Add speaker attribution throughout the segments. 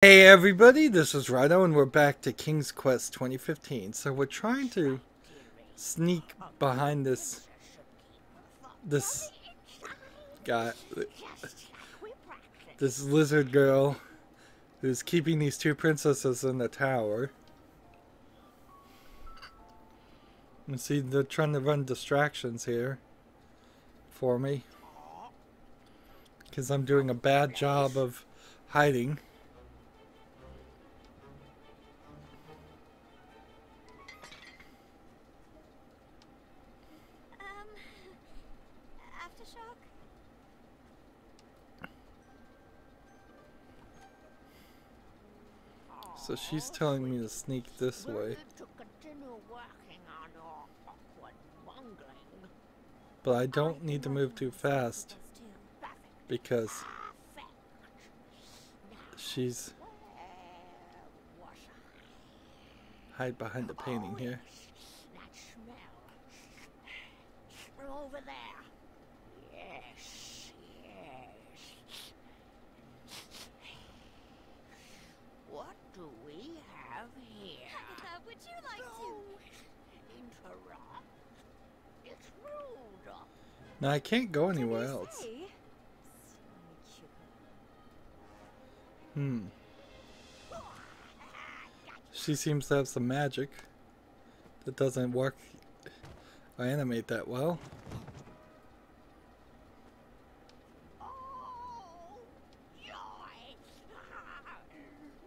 Speaker 1: Hey everybody, this is Rydo and we're back to King's Quest 2015. So we're trying to sneak behind this guy, this lizard girl who's keeping these two princesses in the tower. You see, they're trying to run distractions here for me because I'm doing a bad job of hiding. So she's telling me to sneak this way. But I don't need to move too fast because she's hide behind the painting here.
Speaker 2: Over there. Yes, yes. What do we have here?
Speaker 3: Would you like to
Speaker 2: interrupt? It's rude.
Speaker 1: Now I can't go anywhere else. She seems to have some magic that doesn't work or animate that well.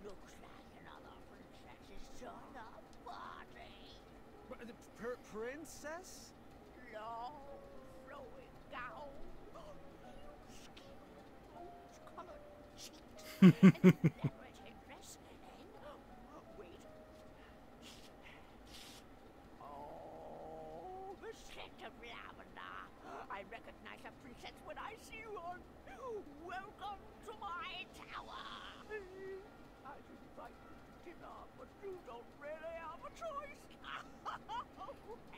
Speaker 2: Looks like another princess's turned up party.
Speaker 4: Princess?
Speaker 2: Long, flowing gown, skin, rose-colored cheeks, and elaborate dress, and wait. Oh, the scent of lavender. I recognize a princess when I see one. Welcome to my tower. I'd invite you to dinner, but you don't really have a choice.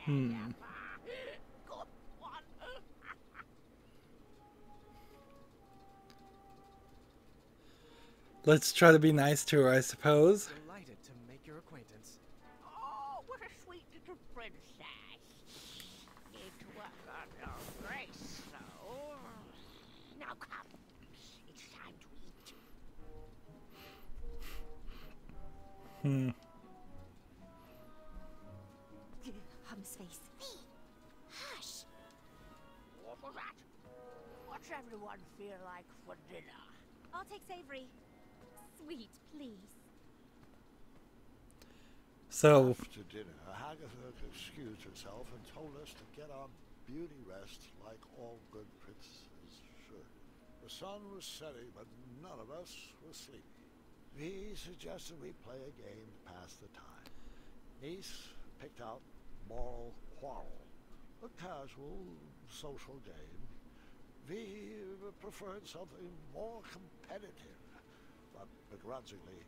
Speaker 2: Good one.
Speaker 1: Let's try to be nice to her, I suppose.
Speaker 4: Delighted to make your acquaintance.
Speaker 2: Oh, what a sweet little princess. Need to work on your grace, though. Now come. It's time to eat.
Speaker 3: Hum's face? Hush!
Speaker 2: What was that? What's everyone feel like for dinner?
Speaker 3: I'll take savory. Sweet, please.
Speaker 1: So,
Speaker 5: After dinner, Agatha excused herself and told us to get our beauty rest like all good princesses should. The sun was setting, but none of us were sleepy. He suggested we play a game to pass the time. Niece picked out Moral Quarrel, a casual social game. V preferred something more competitive, but begrudgingly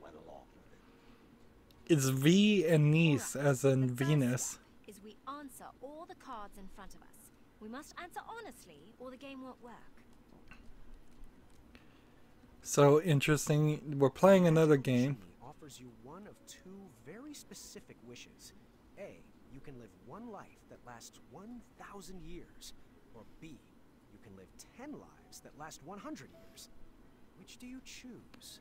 Speaker 5: went along with it.
Speaker 1: it's V and niece as in
Speaker 3: The first
Speaker 1: Venus.
Speaker 3: step is we answer all the cards in front of us. We must answer honestly or the game won't work.
Speaker 1: So interesting. We're playing another game.
Speaker 4: Offers you one of two very specific wishes. A, you can live one life that lasts 1,000 years. Or B, you can live 10 lives that last 100 years. Which do you choose?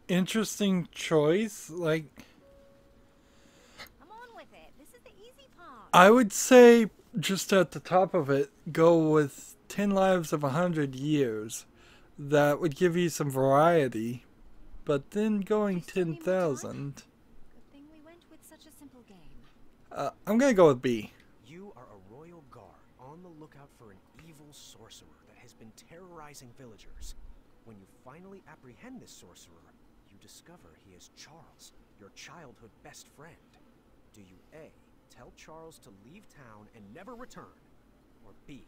Speaker 1: Interesting choice. Like,
Speaker 3: Come on with it. This is the easy part.
Speaker 1: I would say just at the top of it, go with 10 lives of 100 years. That would give you some variety. But then going 10,000.
Speaker 3: Good thing we went with such a simple game.
Speaker 1: I'm gonna go with B.
Speaker 4: You are a royal guard on the lookout for an evil sorcerer that has been terrorizing villagers. When you finally apprehend this sorcerer, you discover he is Charles, your childhood best friend. Do you A, tell Charles to leave town and never return? Or B,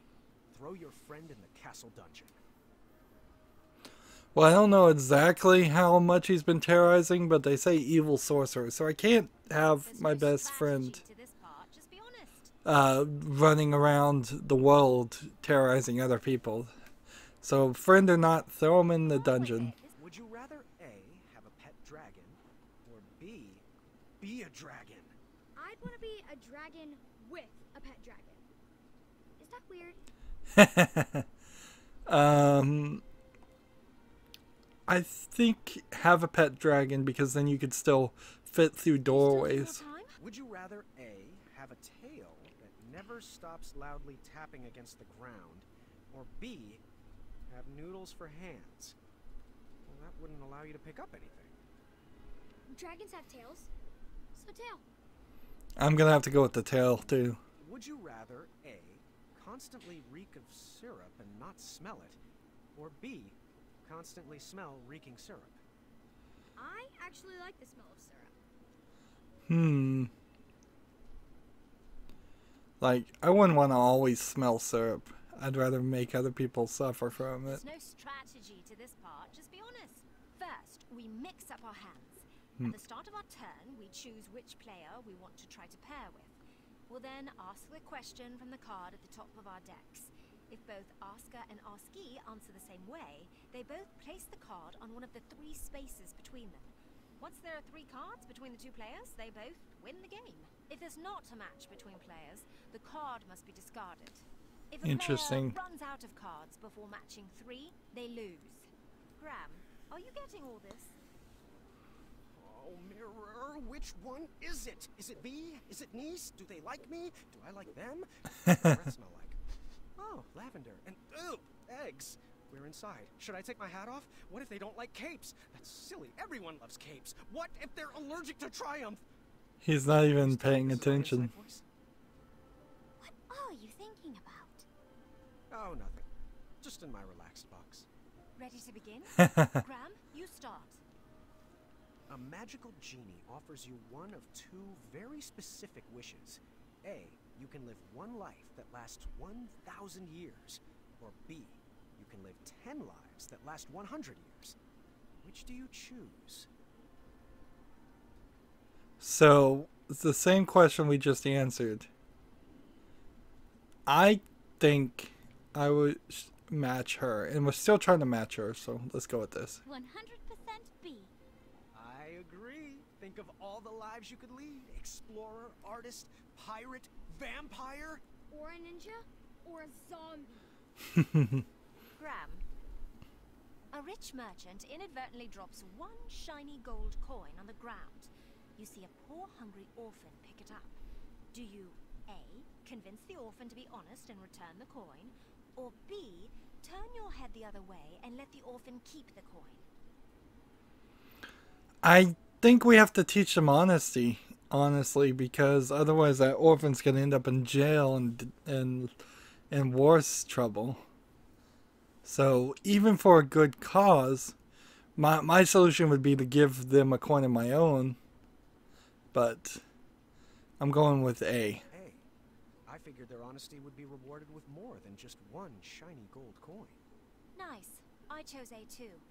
Speaker 4: throw your friend in the castle dungeon?
Speaker 1: Well, I don't know exactly how much he's been terrorizing, but they say evil sorcerer, so I can't have
Speaker 3: There's
Speaker 1: my
Speaker 3: no
Speaker 1: best friend
Speaker 3: strategy to this part. Just be honest.
Speaker 1: running around the world terrorizing other people. So, friend or not, throw him in the dungeon.
Speaker 4: Would you rather A, have a pet dragon, or B, be a dragon?
Speaker 6: I'd want to be a dragon with a pet dragon. Is that weird?
Speaker 1: I think have a pet dragon because then you could still fit through doorways.
Speaker 4: Would you rather A, have a tail that never stops loudly tapping against the ground, or B, have noodles for hands? Well, that wouldn't allow you to pick up anything.
Speaker 6: Dragons have tails, so tail.
Speaker 1: I'm gonna have to go with the tail too.
Speaker 4: Would you rather A, constantly reek of syrup and not smell it, or B, constantly smell reeking syrup?
Speaker 6: I actually like the smell of syrup.
Speaker 1: Like, I wouldn't want to always smell syrup. I'd rather make other people suffer from it.
Speaker 3: There's no strategy to this part, just be honest. First, we mix up our hands. At the start of our turn, we choose which player we want to try to pair with. We'll then ask the question from the card at the top of our decks. If both asker and askee answer the same way, they both place the card on one of the 3 spaces between them. Once there are 3 cards between the 2 players, they both win the game. If there's not a match between players, the card must be discarded. If a
Speaker 1: Interesting.
Speaker 3: player runs out of cards before matching 3, they lose. Graham, are you getting all this?
Speaker 4: Oh, mirror, which one is it? Is it me? Is it niece? Do they like me? Do I like them? What does breath smell like? Oh, lavender. And, ooh, eggs. We're inside. Should I take my hat off? What if they don't like capes? That's silly. Everyone loves capes. What if they're allergic to Triumph?
Speaker 1: He's not even paying attention.
Speaker 6: What are you thinking about?
Speaker 4: Oh, nothing. Just in my relaxed box.
Speaker 3: Ready to begin? Graham, you start.
Speaker 4: A magical genie offers you one of 2 very specific wishes. A, you can live 1 life that lasts 1,000 years. Or B, you can live 10 lives that last 100 years. Which do you choose?
Speaker 1: So, it's the same question we just answered. I think I would match her. And we're still trying to match her, so let's go with this.
Speaker 6: 100% B.
Speaker 4: I agree. Think of all the lives you could lead. Explorer, artist, pirate, vampire.
Speaker 6: Or a ninja. Or a zombie.
Speaker 3: Graham, a rich merchant inadvertently drops 1 shiny gold coin on the ground. You see a poor, hungry orphan pick it up. Do you A, convince the orphan to be honest and return the coin, or B, turn your head the other way and let the orphan keep the coin?
Speaker 1: I think we have to teach them honesty, honestly, because otherwise that orphan's gonna end up in jail and worse trouble. So even for a good cause, my solution would be to give them a coin of my own, but I'm going with A.
Speaker 4: Hey, I figured their honesty would be rewarded with more than just 1 shiny gold coin.
Speaker 3: Nice. I chose A too.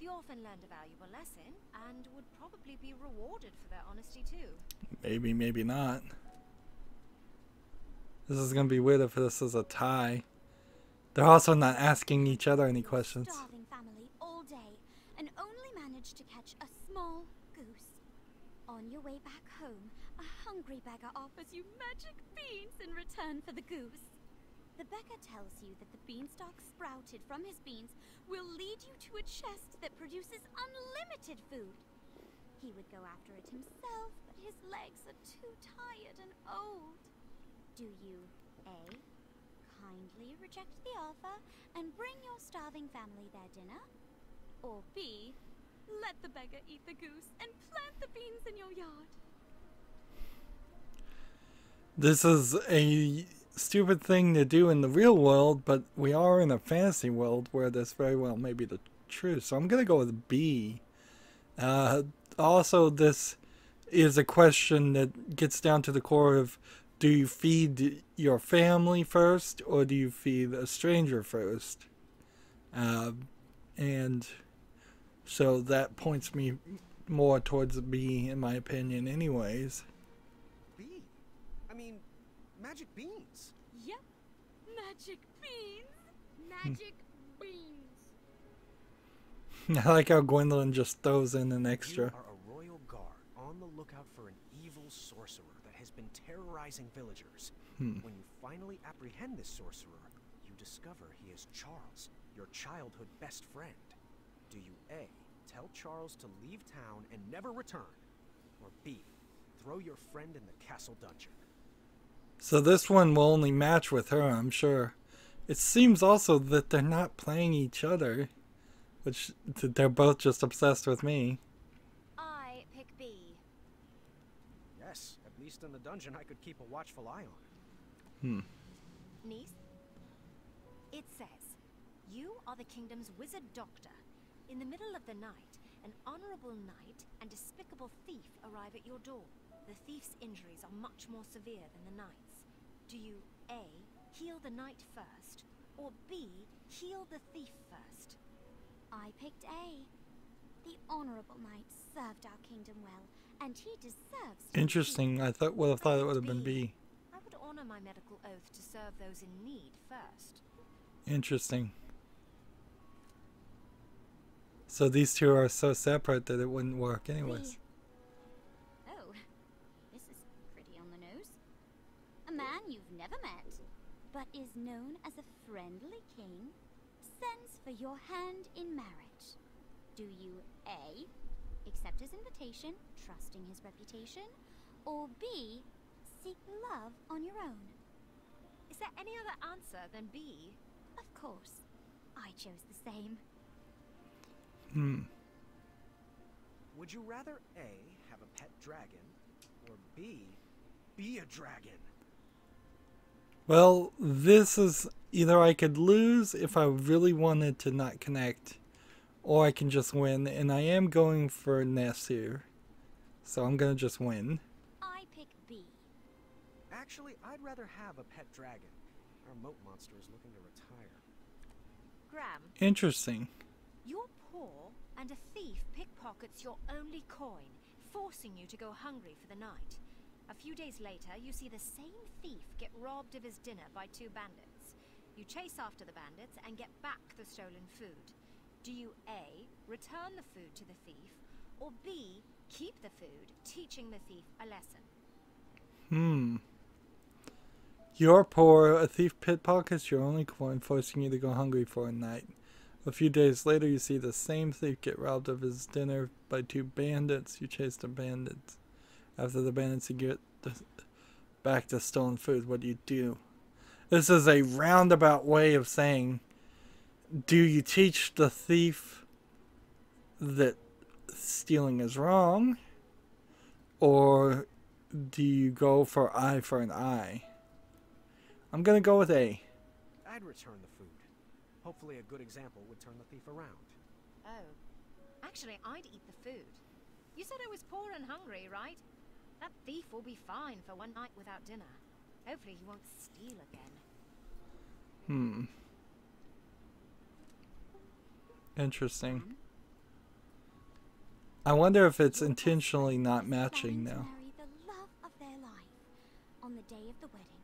Speaker 3: The orphan learned a valuable lesson and would probably be rewarded for their honesty too.
Speaker 1: Maybe, maybe not. This is going to be weird if this is a tie. They're also not asking each other any questions.
Speaker 6: Starving family all day and only managed to catch a small goose. On your way back home, a hungry beggar offers you magic beans in return for the goose. The beggar tells you that the beanstalk sprouted from his beans will lead you to a chest that produces unlimited food. He would go after it himself, but his legs are too tired and old. Do you A, kindly reject the offer and bring your starving family their dinner? Or B, let the beggar eat the goose and plant the beans in your yard?
Speaker 1: This is a stupid thing to do in the real world, but we are in a fantasy world where this very well may be the truth. So I'm going to go with B. Also, this is a question that gets down to the core of, do you feed your family first or do you feed a stranger first? And so that points me more towards B in my opinion anyways.
Speaker 4: B? I mean, magic beans.
Speaker 6: Yep, magic beans. Magic beans.
Speaker 1: I like how Gwendolyn just throws in an
Speaker 4: You
Speaker 1: extra.
Speaker 4: are a royal guard on the lookout for an evil sorcerer that has been terrorizing villagers. When you finally apprehend this sorcerer, you discover he is Charles, your childhood best friend. Do you A, tell Charles to leave town and never return, or B, throw your friend in the castle dungeon?
Speaker 1: So this one will only match with her, I'm sure. It seems also that they're not playing each other, which they're both just obsessed with me.
Speaker 3: I pick B.
Speaker 4: Yes, at least in the dungeon I could keep a watchful eye on.
Speaker 3: Niece? It says, you are the kingdom's wizard doctor. In the middle of the night, an honorable knight and despicable thief arrive at your door. The thief's injuries are much more severe than the knight's. Do you A, heal the knight first, or B, heal the thief first?
Speaker 6: I picked A. The honorable knight served our kingdom well, and he deserves to be
Speaker 1: Interesting. I thought would have thought it would have been B.
Speaker 3: I would honor my medical oath to serve those in need first.
Speaker 1: Interesting. So these two are so separate that it wouldn't work anyways.
Speaker 6: Oh, this is pretty on the nose. A man you've never met, but is known as a friendly king, sends for your hand in marriage. Do you A, accept his invitation, trusting his reputation, or B, seek love on your own?
Speaker 3: Is there any other answer than B?
Speaker 6: Of course, I chose the same.
Speaker 4: Would you rather A, have a pet dragon, or B, be a dragon?
Speaker 1: Well, this is either I could lose if I really wanted to not connect, or I can just win, and I am going for Ness here. So I'm gonna just win.
Speaker 6: I pick B.
Speaker 4: Actually, I'd rather have a pet dragon. Our moat monster is looking to retire.
Speaker 3: Graham,
Speaker 1: Interesting.
Speaker 3: you're poor, and a thief pickpockets your only coin, forcing you to go hungry for the night. A few days later, you see the same thief get robbed of his dinner by two bandits. You chase after the bandits and get back the stolen food. Do you A, return the food to the thief, or B, keep the food, teaching the thief a lesson?
Speaker 1: You're poor, a thief pickpockets your only coin, forcing you to go hungry for a night. A few days later, you see the same thief get robbed of his dinner by two bandits. You chase the bandits. After the bandits, you get back the stolen food. What do you do? This is a roundabout way of saying, do you teach the thief that stealing is wrong? Or do you go for eye for an eye? I'm going to go with A.
Speaker 4: I'd return the food. Hopefully a good example would turn the thief around.
Speaker 3: Oh, actually, I'd eat the food. You said I was poor and hungry, right? That thief will be fine for one night without dinner. Hopefully he won't steal again.
Speaker 1: Interesting. I wonder if it's intentionally not matching
Speaker 6: Planning to
Speaker 1: now.
Speaker 6: marry the love of their life. On the day of the wedding,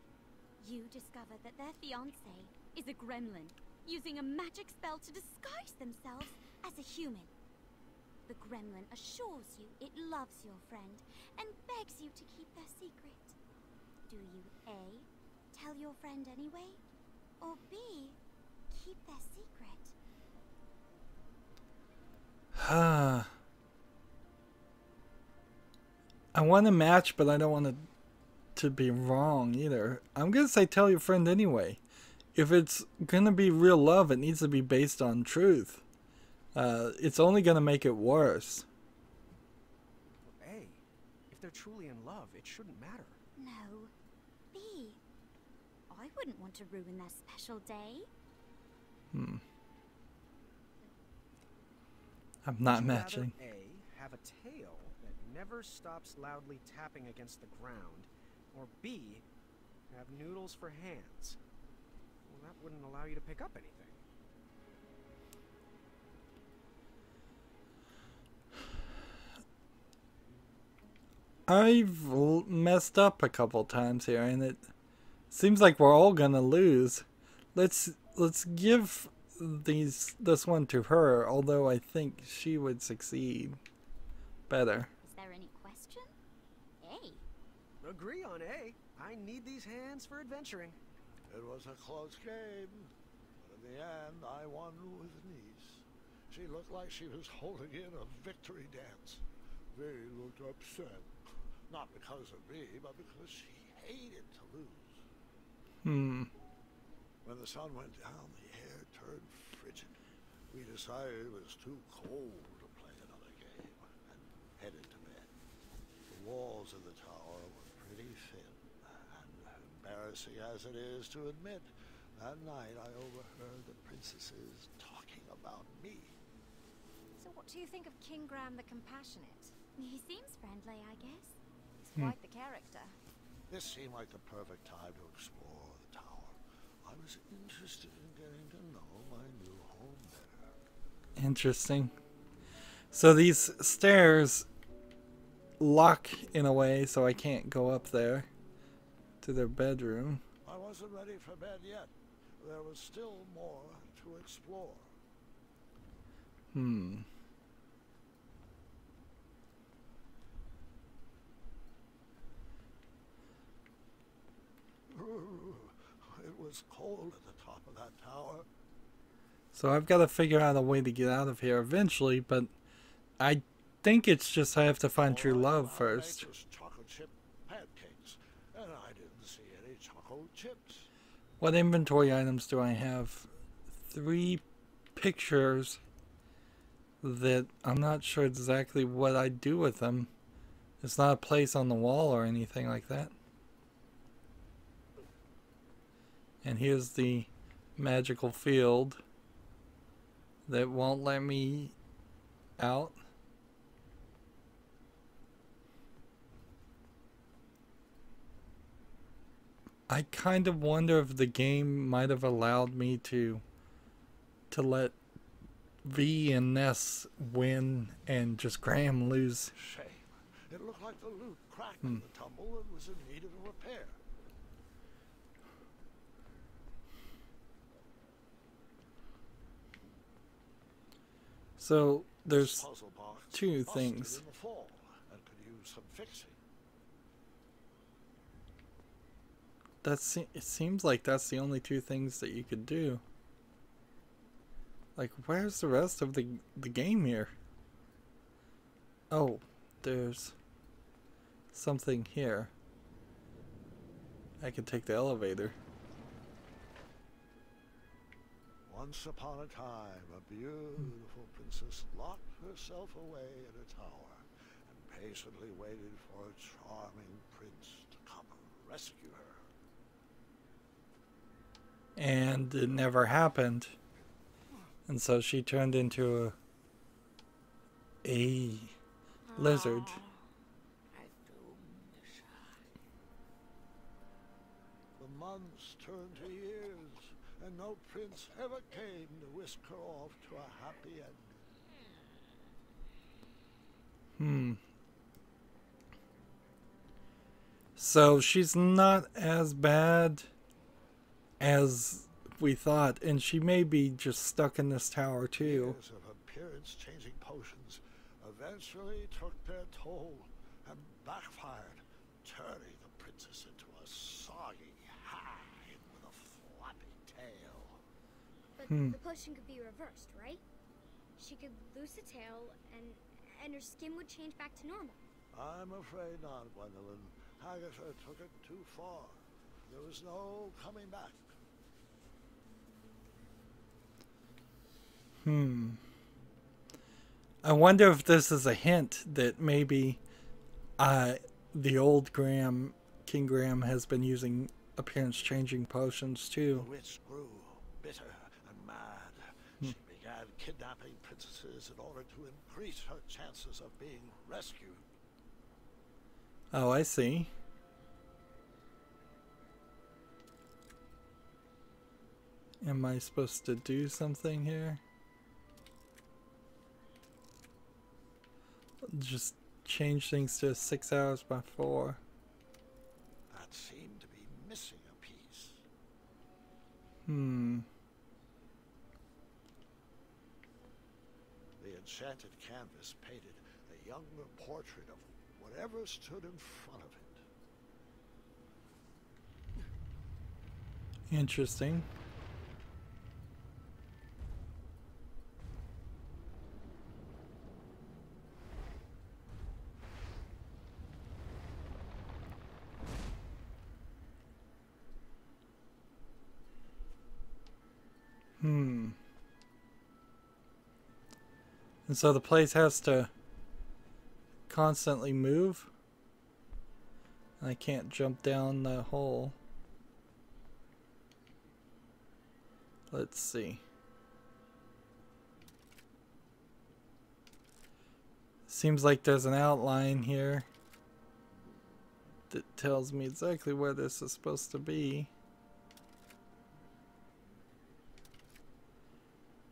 Speaker 6: you discover that their fiancé is a gremlin, using a magic spell to disguise themselves as a human. The gremlin assures you it loves your friend and begs you to keep their secret. Do you A, tell your friend anyway, or B, keep their secret?
Speaker 1: I want to match, but I don't want to be wrong either. I'm going to say tell your friend anyway. If it's going to be real love, it needs to be based on truth. It's only going to make it worse.
Speaker 4: A, if they're truly in love, it shouldn't matter.
Speaker 6: No. B, I wouldn't want to ruin their special day.
Speaker 1: I'm not
Speaker 4: Would you rather
Speaker 1: matching.
Speaker 4: A, have a tail that never stops loudly tapping against the ground, or B, have noodles for hands? Well, that wouldn't allow you to pick up anything.
Speaker 1: I've messed up a couple times here, and it seems like we're all gonna lose. Let's give this one to her, although I think she would succeed better.
Speaker 6: Is there any question? A.
Speaker 4: Agree on A. I need these hands for adventuring.
Speaker 5: It was a close game, but in the end, I won with Niece. She looked like she was holding in a victory dance. V looked upset. Not because of me, but because she hated to lose. When the sun went down, the air turned frigid. We decided it was too cold to play another game and headed to bed. The walls of the tower were pretty thin, and embarrassing as it is to admit, that night I overheard the princesses talking about me.
Speaker 3: So what do you think of King Graham the Compassionate?
Speaker 6: He seems friendly, I guess.
Speaker 3: He's quite the character.
Speaker 5: This seemed like the perfect time to explore the tower. I was interested in getting to know my new home better.
Speaker 1: Interesting. So these stairs lock in a way, so I can't go up there to their bedroom.
Speaker 5: I wasn't ready for bed yet. There was still more to explore. It was cold at the top of that tower.
Speaker 1: So I've got to figure out a way to get out of here eventually, but I think it's just I have to find true love first.
Speaker 5: Was chocolate chip pancakes, and I didn't see any chocolate chips.
Speaker 1: What inventory items do I have? 3 pictures that I'm not sure exactly what I do with them. It's not a place on the wall or anything like that. And here's the magical field that won't let me out. I kind of wonder if the game might have allowed me to let V and Ness win and just Graham lose.
Speaker 5: Shame. It looked like the loot cracked in the tumble and was in need of a repair.
Speaker 1: So there's
Speaker 5: Puzzle box
Speaker 1: 2
Speaker 5: busted
Speaker 1: things.
Speaker 5: in the fall and could use some fixing.
Speaker 1: It seems like that's the only 2 things that you could do. Like, where's the rest of the game here? Oh, there's something here. I can take the elevator.
Speaker 5: Once upon a time, a beautiful princess locked herself away in a tower and patiently waited for a charming prince to come and rescue her.
Speaker 1: And it never happened. And so she turned into a lizard.
Speaker 5: The months turned to years, and no prince ever came to whisk her off to a happy ending.
Speaker 1: So she's not as bad as we thought, and she may be just stuck in this tower too.
Speaker 5: Years of appearance-changing potions eventually took their toll and backfired, turning the princess into a soggy hide with a floppy tail.
Speaker 7: But the potion could be reversed, right? She could lose the tail and her skin would change back to normal.
Speaker 5: I'm afraid not, Gwendolyn. Agatha took it too far. There was no coming back.
Speaker 1: I wonder if this is a hint that maybe the old King Graham has been using appearance-changing potions too.
Speaker 5: The witch grew bitter and mad. She began kidnapping princesses in order to increase her chances of being rescued.
Speaker 1: Oh, I see. Am I supposed to do something here? Just change things to 6 hours by 4.
Speaker 5: That seemed to be missing a piece. enchanted canvas painted a young portrait of whatever stood in front of it.
Speaker 1: Interesting. And so the place has to constantly move. I can't jump down the hole. Let's see. Seems like there's an outline here that tells me exactly where this is supposed to be.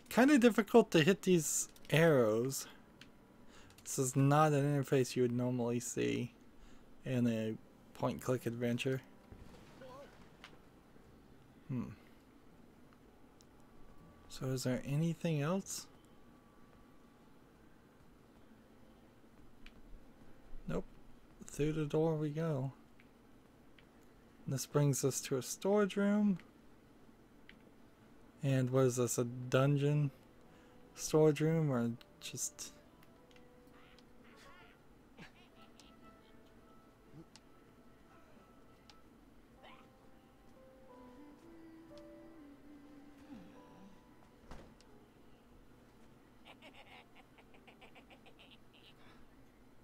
Speaker 1: Kind of difficult to hit these arrows. This is not an interface you would normally see in a point-click adventure. So is there anything else? Nope. Through the door we go. This brings us to a storage room. And what is this, a dungeon storage room or just...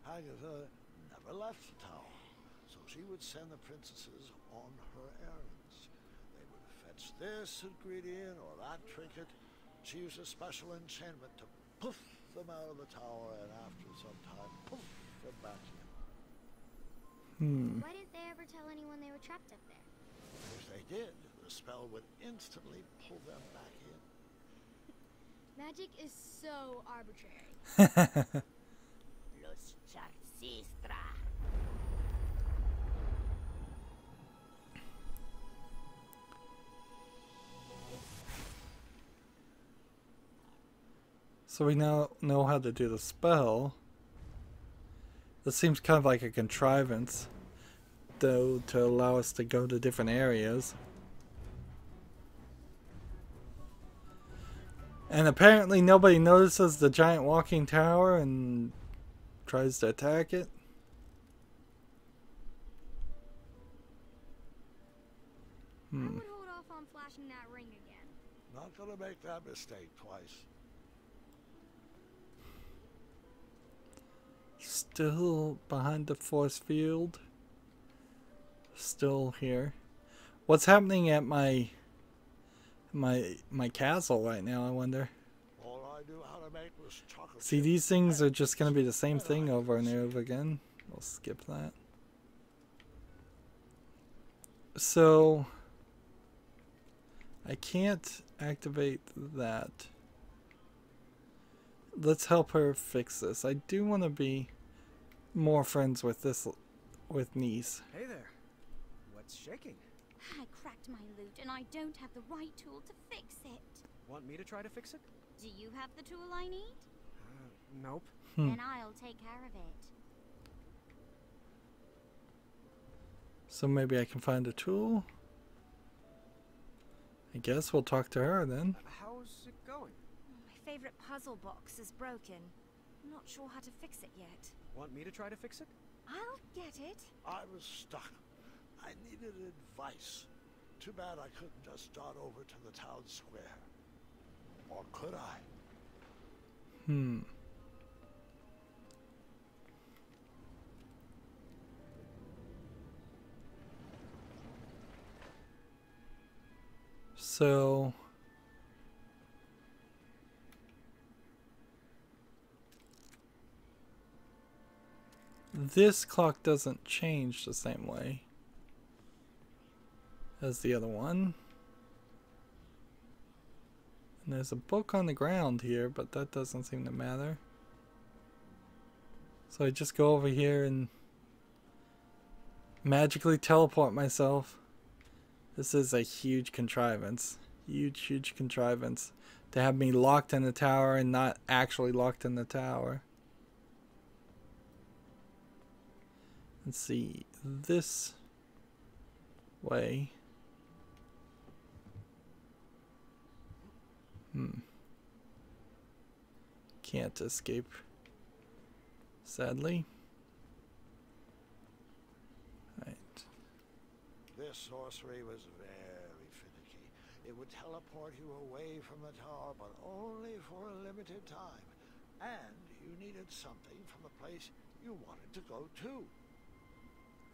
Speaker 5: Agatha never left the tower, so she would send the princesses on her errands. They would fetch this ingredient or that trinket. She used a special enchantment to poof them out of the tower, and after some time, poof them back in.
Speaker 7: Why didn't they ever tell anyone they were trapped up there?
Speaker 5: If they did, the spell would instantly pull them back in.
Speaker 7: Magic is so arbitrary.
Speaker 2: Los Charcistra.
Speaker 1: So we now know how to do the spell. This seems kind of like a contrivance, though, to allow us to go to different areas. And apparently nobody notices the giant walking tower and tries to attack it.
Speaker 7: I would hold off on flashing that ring again.
Speaker 5: Not gonna make that mistake twice.
Speaker 1: Still behind the force field. Still here. What's happening at my castle right now, I wonder?
Speaker 5: All I knew how to make was chocolate.
Speaker 1: See, these things are just going to be the same thing over and over again. We'll skip that. So, I can't activate that. Let's help her fix this. I do want to be more friends with with niece.
Speaker 4: Hey there. What's shaking?
Speaker 6: I cracked my loot and I don't have the right tool to fix it.
Speaker 4: Want me to try to fix it?
Speaker 6: Do you have the tool I need?
Speaker 4: Nope.
Speaker 6: Then I'll take care of it.
Speaker 1: So maybe I can find a tool. I guess we'll talk to her then.
Speaker 4: How's it going?
Speaker 3: My favorite puzzle box is broken. I'm not sure how to fix it yet.
Speaker 4: Want me to try to fix it?
Speaker 3: I'll get it.
Speaker 5: I was stuck. I needed advice. Too bad I couldn't just dart over to the town square. Or could I?
Speaker 1: So this clock doesn't change the same way as the other one. And there's a book on the ground here, but that doesn't seem to matter. So I just go over here and magically teleport myself. This is a huge contrivance. Huge contrivance to have me locked in the tower and not actually locked in the tower. Let's see, this way. Can't escape, sadly. Right.
Speaker 5: This sorcery was very finicky. It would teleport you away from the tower, but only for a limited time. And you needed something from the place you wanted to go to.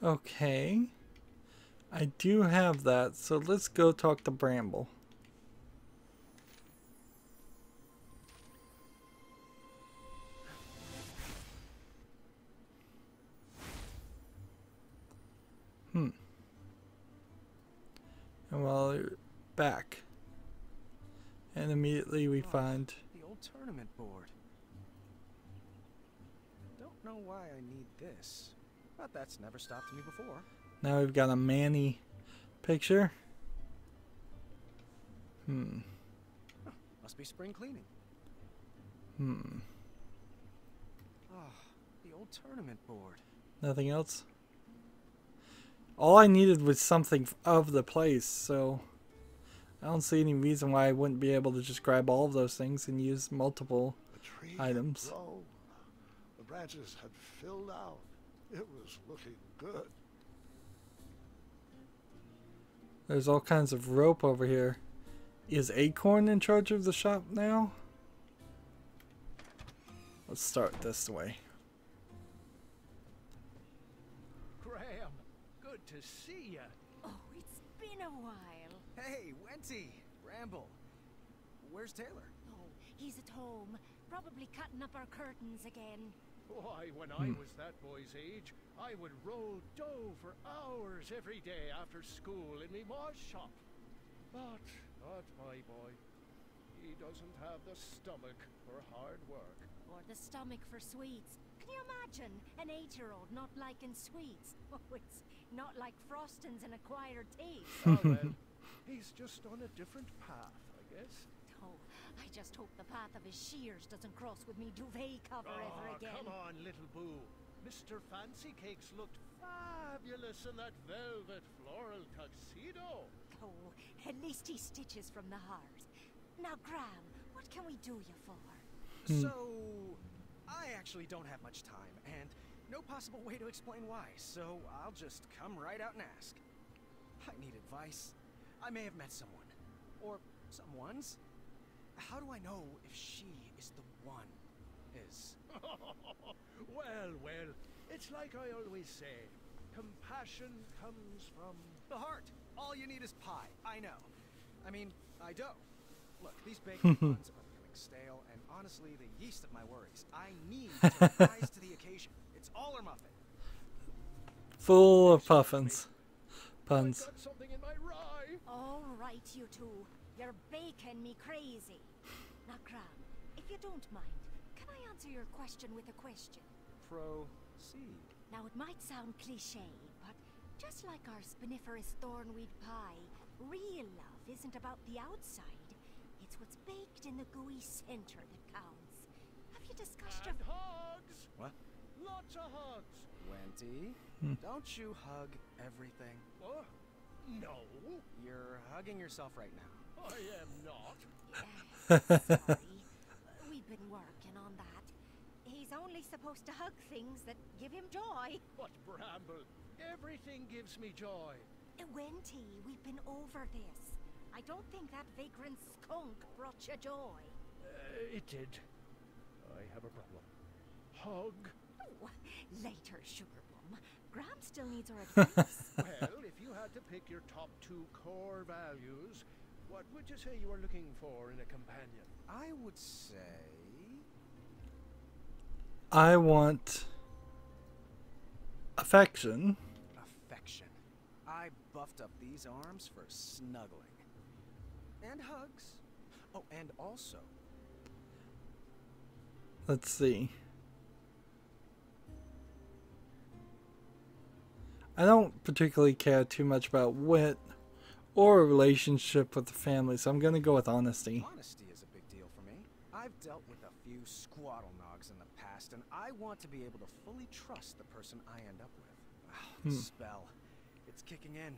Speaker 1: Okay. I do have that, so let's go talk to Bramble. And while you're back, and immediately we find
Speaker 4: the old tournament board. Don't know why I need this, but that's never stopped me before.
Speaker 1: now we've got a Manny picture.
Speaker 4: Must be spring cleaning. Oh, the old tournament board.
Speaker 1: Nothing else. All I needed was something of the place, so I don't see any reason why I wouldn't be able to just grab all of those things and use multiple
Speaker 5: The tree
Speaker 1: items.
Speaker 5: had grown. The branches had filled out. It was looking good.
Speaker 1: There's all kinds of rope over here. Is Acorn in charge of the shop now? Let's start this way.
Speaker 4: Graham, good to see ya.
Speaker 3: Oh, it's been a while.
Speaker 4: Hey, Wenty, Bramble. Where's Taylor?
Speaker 3: Oh, he's at home. Probably cutting up our curtains again.
Speaker 8: Why, when I was that boy's age, I would roll dough for hours every day after school in me ma's shop. But not my boy. He doesn't have the stomach for hard work.
Speaker 3: Or the stomach for sweets. Can you imagine an 8-year-old not liking sweets? Oh, it's not like frostings and acquired taste.
Speaker 8: Ah, well, he's just on a different path, I guess.
Speaker 3: Oh, I just hope the path of his shears doesn't cross with me duvet cover ever again.
Speaker 8: Come on, little boo. Mr. Fancy Cakes looked fabulous in that velvet floral tuxedo.
Speaker 3: Oh, at least he stitches from the heart. Now, Graham, what can we do you for?
Speaker 4: So, I actually don't have much time, and no possible way to explain why, so I'll just come right out and ask. I need advice. I may have met someone. Or someone's. How do I know if she is the one?
Speaker 8: Well, it's like I always say. Compassion comes from...
Speaker 4: The heart. All you need is pie. I know. I mean, I do. Look, these bakery buns are becoming stale, and honestly, the yeast of my worries. I need to rise to the occasion. It's all or muffin.
Speaker 1: Full of puffins. Puns.
Speaker 8: I got something in my rye.
Speaker 3: All right, you two. You're baking me crazy. Now, Graham, if you don't mind, can I answer your question with a question?
Speaker 4: Proceed.
Speaker 3: Now, it might sound cliché, but just like our spiniferous thornweed pie, real love isn't about the outside. It's what's baked in the gooey center that counts. Have you discussed
Speaker 8: And hugs.
Speaker 4: What?
Speaker 8: Lots of hugs.
Speaker 4: Wenty, don't you hug everything?
Speaker 8: Oh, no,
Speaker 4: You're hugging yourself right now.
Speaker 8: I am not.
Speaker 3: Sorry. We've been working on that. He's only supposed to hug things that give him joy.
Speaker 8: But Bramble, everything gives me joy.
Speaker 3: Wenty, we've been over this. I don't think that vagrant skunk brought you joy.
Speaker 8: It did. I have a problem. Hug.
Speaker 3: Oh, later, Sugar Plum. Graham still needs our advice.
Speaker 8: Well, if you had to pick your top 2 core values, what would you say you were looking for in a companion?
Speaker 4: I would say...
Speaker 1: I want affection.
Speaker 4: affection. I buffed up these arms for snuggling. And hugs. Oh, and also...
Speaker 1: Let's see. I don't particularly care too much about wit or a relationship with the family, so I'm going to go with honesty.
Speaker 4: Honesty is a big deal. I've dealt with a few squaddle nogs in the past, and I want to be able to fully trust the person I end up with. The spell. It's kicking in.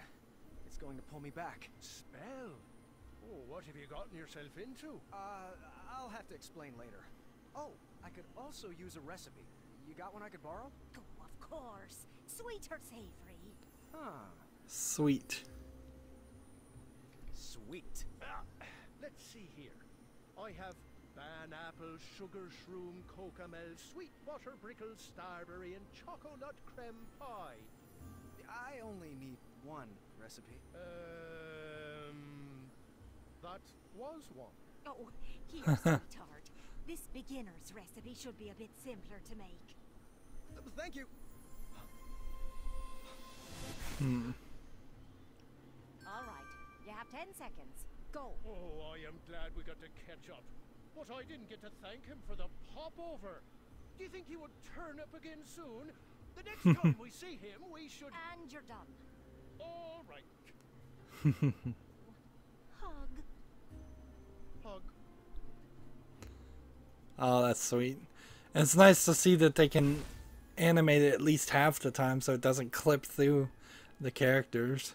Speaker 4: It's going to pull me back.
Speaker 8: Spell? Oh, what have you gotten yourself into?
Speaker 4: I'll have to explain later. Oh, I could also use a recipe. You got one I could borrow?
Speaker 3: Oh, of course. Sweet or savory?
Speaker 4: Huh.
Speaker 1: Sweet.
Speaker 4: Sweet.
Speaker 8: Let's see here. I have pineapple, sugar shroom, cocamel, sweet butter brickle, starberry, and chocolate creme pie.
Speaker 4: I only need one recipe.
Speaker 8: That was one.
Speaker 3: Oh, here, sweetheart. This beginner's recipe should be a bit simpler to make.
Speaker 4: Thank you.
Speaker 3: All right, you have 10 seconds. Go.
Speaker 8: Oh, I am glad we got to catch up. But I didn't get to thank him for the popover. Do you think he would turn up again soon? The next time we see him, we should...
Speaker 3: And you're done.
Speaker 8: All right.
Speaker 3: Hug.
Speaker 8: Hug.
Speaker 1: Oh, that's sweet. And it's nice to see that they can animate it at least half the time so it doesn't clip through the characters.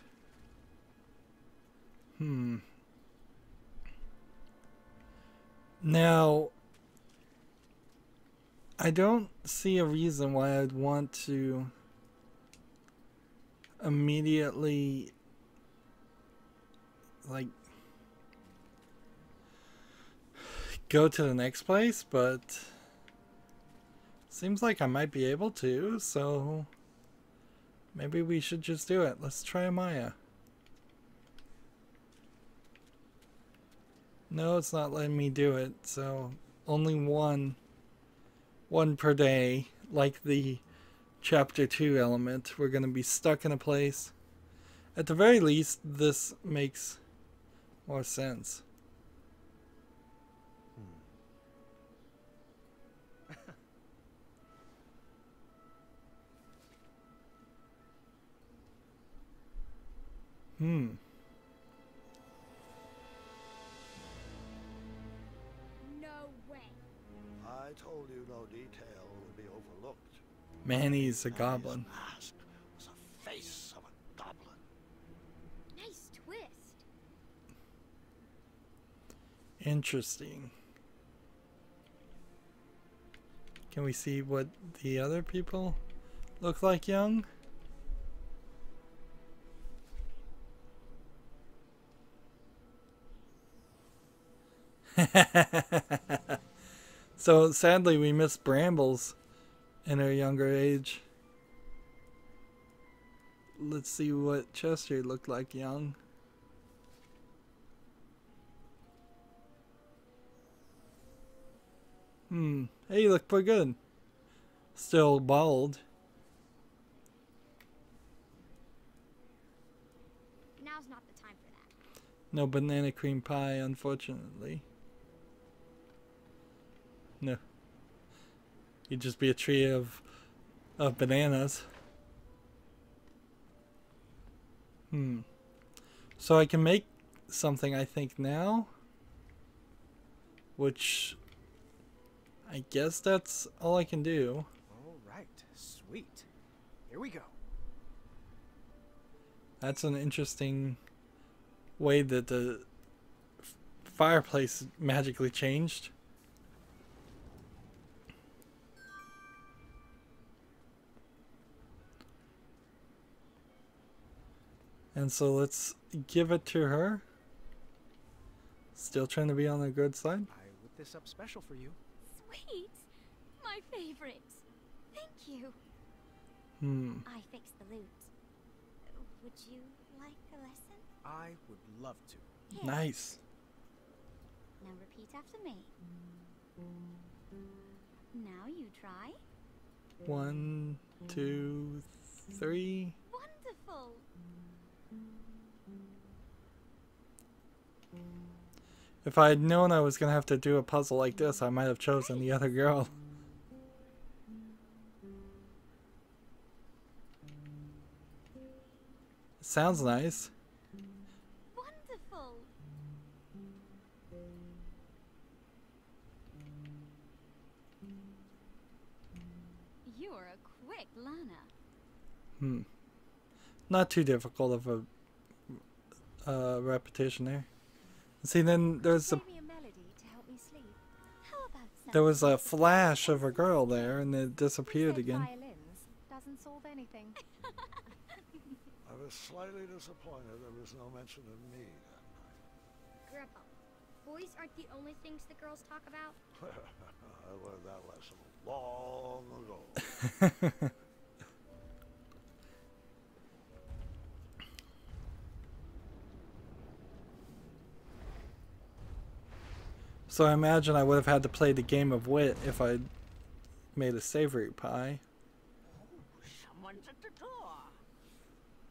Speaker 1: Now, I don't see a reason why I'd want to immediately, like, go to the next place, but seems like I might be able to, so maybe we should just do it. Let's try Maya. No, it's not letting me do it, so only one per day, like the chapter 2 element. We're going to be stuck in a place. At the very least, this makes more sense.
Speaker 7: No way.
Speaker 5: I told you no detail would be overlooked.
Speaker 1: Manny's a goblin.
Speaker 5: Mask was the face of a goblin.
Speaker 7: Nice twist.
Speaker 1: Interesting. Can we see what the other people look like young? So sadly we missed Brambles in her younger age. Let's see what Chester looked like young. Hey, you look pretty good. Still bald.
Speaker 7: Now's not the time for that.
Speaker 1: No banana cream pie, unfortunately. No. You'd just be a tree of bananas. So I can make something, I think, now. Which I guess that's all I can do.
Speaker 4: All right, sweet. Here we go.
Speaker 1: That's an interesting way that the fireplace magically changed. And so let's give it to her. Still trying to be on the good side.
Speaker 4: I whipped this up special for you.
Speaker 6: Sweet. My favorite. Thank you. I fixed the loot. Would you like a lesson?
Speaker 4: I would love to.
Speaker 6: Here.
Speaker 1: Nice.
Speaker 6: Now repeat after me. Now you try.
Speaker 1: 1, 2, 3.
Speaker 6: Wonderful.
Speaker 1: If I had known I was going to have to do a puzzle like this, I might have chosen the other girl. Sounds nice.
Speaker 6: Wonderful. You're a quick learner.
Speaker 1: Not too difficult of a repetition there. See, then there's a...
Speaker 3: Play me a melody to help me sleep.
Speaker 6: How about
Speaker 1: There was a flash of a girl there, and it disappeared
Speaker 3: Said
Speaker 1: again.
Speaker 3: violins doesn't solve anything.
Speaker 5: I was slightly disappointed there was no mention of me that night.
Speaker 7: Grandpa, boys aren't the only things the girls talk about.
Speaker 5: I learned that lesson long ago.
Speaker 1: So I imagine I would have had to play the game of wit if I made a savory pie.
Speaker 2: Someone's at the door.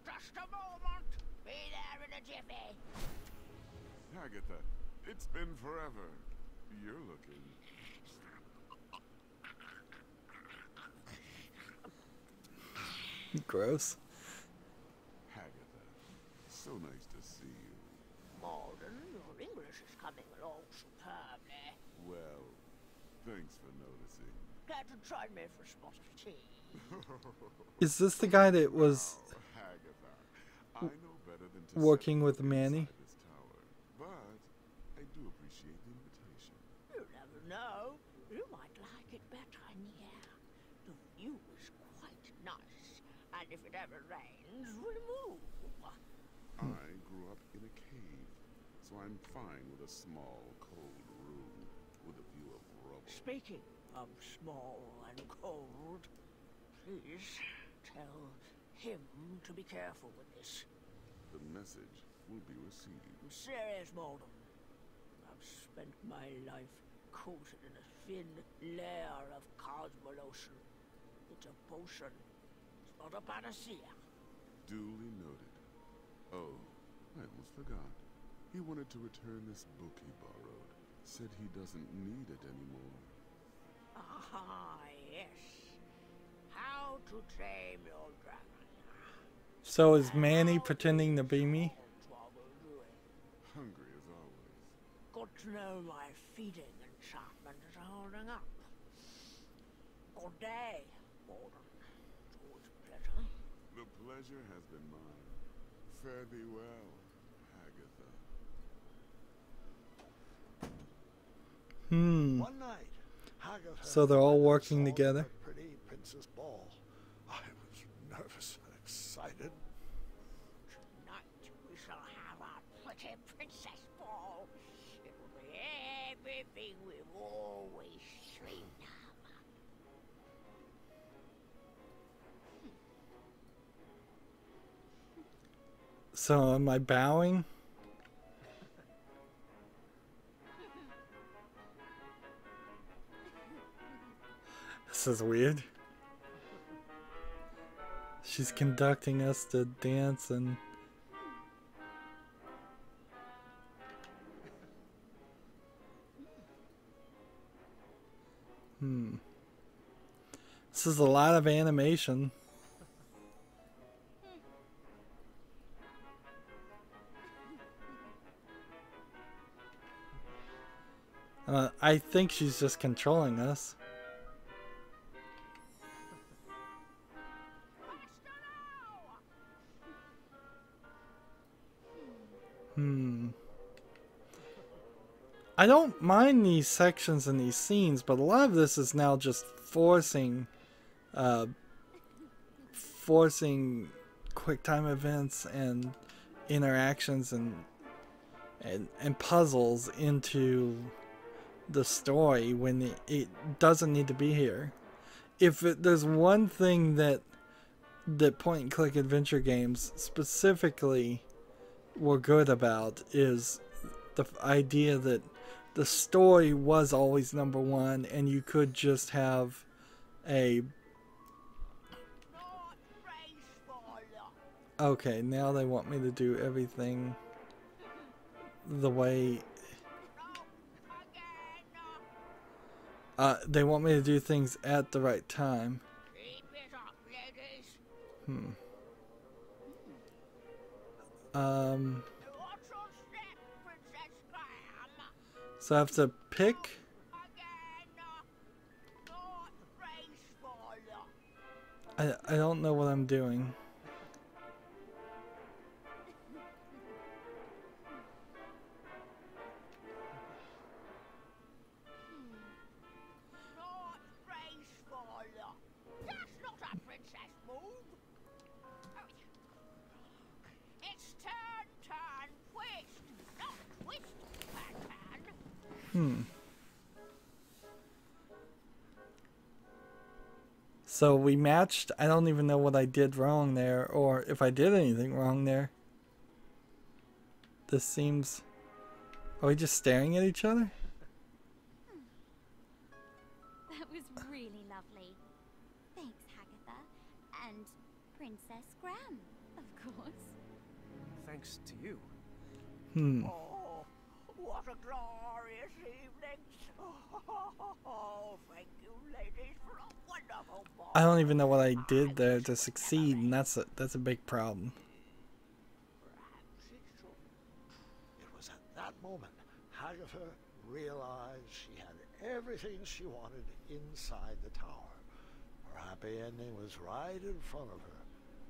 Speaker 2: Just a moment. Be there in a jiffy.
Speaker 9: Agatha, it's been forever. You're looking.
Speaker 1: Gross.
Speaker 9: Agatha, so nice to see you.
Speaker 2: Malden, your English is coming along superbly.
Speaker 9: Well, thanks for noticing.
Speaker 2: Care to join me for a spot of tea?
Speaker 1: Is this the guy that was
Speaker 9: Oh, Agatha, I know better than to
Speaker 1: working
Speaker 9: set
Speaker 1: with
Speaker 9: foot
Speaker 1: Manny?
Speaker 9: inside this tower, but I do appreciate the invitation.
Speaker 2: You never know. You might like it better in here. The view is quite nice, and if it ever rains, we'll move.
Speaker 9: I grew up in a cave, so I'm fine with a small, cold room with a view of rubble.
Speaker 2: Speaking of small and cold, please tell him to be careful with this.
Speaker 9: The message will be received.
Speaker 2: I'm serious, Malden. I've spent my life coated in a thin layer of cosmolotion. It's a potion. It's not a panacea.
Speaker 9: Duly noted. Oh, I almost forgot. He wanted to return this book he borrowed. Said he doesn't need it anymore.
Speaker 2: Ah, yes. How to tame your dragon.
Speaker 1: So is Manny pretending to be me?
Speaker 9: Hungry as always.
Speaker 2: Got to know my feeding enchantment is holding up. Good day, Malden. It's always a pleasure.
Speaker 9: The pleasure has been mine. Fare thee well, Agatha.
Speaker 5: One night, Agatha
Speaker 1: So they're all working
Speaker 5: saw
Speaker 1: together?
Speaker 5: the pretty princess ball. I was nervous and excited.
Speaker 2: Tonight we shall have our pretty princess ball. It will be everything we've always dreamed of.
Speaker 1: So am I bowing? This is weird. She's conducting us to dance and... This is a lot of animation. I think she's just controlling us. I don't mind these sections and these scenes, but a lot of this is now just forcing quick time events and interactions and puzzles into the story when it doesn't need to be here. If there's one thing that point and click adventure games specifically were good about, is the idea that the story was always number one, and you could just have a... Okay, now they want me to do everything the way... they want me to do things at the right time. So I have to pick. I don't know what I'm doing.
Speaker 2: Not graceful. That's not a princess move. It's turn, turn, twist. Not twist, turn, turn.
Speaker 1: So we matched. I don't even know what I did wrong there, or if I did anything wrong there. This seems... Are we just staring at each other?
Speaker 6: That was really lovely. Thanks, Hagatha. And Princess Graham, of course.
Speaker 4: Thanks to you.
Speaker 2: Oh, what a glorious evening. Oh, thank you, ladies, for a wonderful ball.
Speaker 1: I don't even know what I did there to succeed, and that's a big problem.
Speaker 5: It was at that moment Hagatha realized she had everything she wanted inside the tower. Her happy ending was right in front of her.